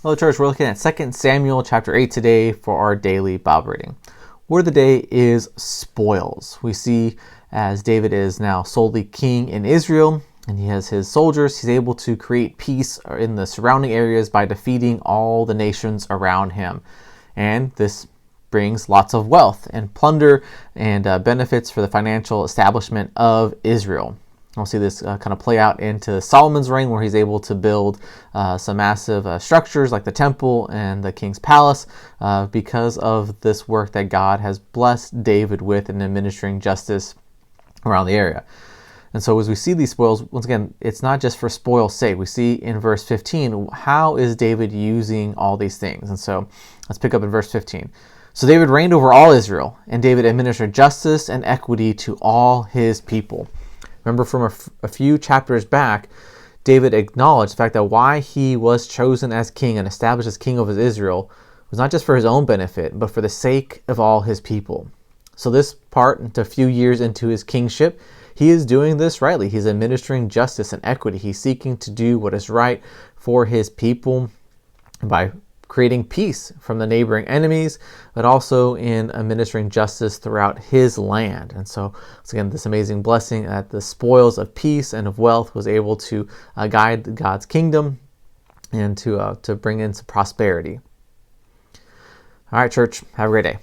Hello, church. We're looking at 2 Samuel chapter 8 today for our daily Bible reading. Word of the day is spoils. We see as David is now solely king in Israel and he has his soldiers, he's able to create peace in the surrounding areas by defeating all the nations around him. And this brings lots of wealth and plunder and benefits for the financial establishment of Israel. We'll see this kind of play out into Solomon's reign, where he's able to build some massive structures like the temple and the king's palace because of this work that God has blessed David with in administering justice around the area. And so as we see these spoils, once again, it's not just for spoil's sake. We see in verse 15, how is David using all these things? And so let's pick up in verse 15. So David reigned over all Israel, and David administered justice and equity to all his people. Remember from a few chapters back, David acknowledged the fact that why he was chosen as king and established as king of Israel was not just for his own benefit, but for the sake of all his people. So this part, into a few years into his kingship, he is doing this rightly. He's administering justice and equity. He's seeking to do what is right for his people by creating peace from the neighboring enemies, but also in administering justice throughout his land. And so, once again, this amazing blessing that the spoils of peace and of wealth was able to guide God's kingdom and to bring in some prosperity. All right, church, have a great day.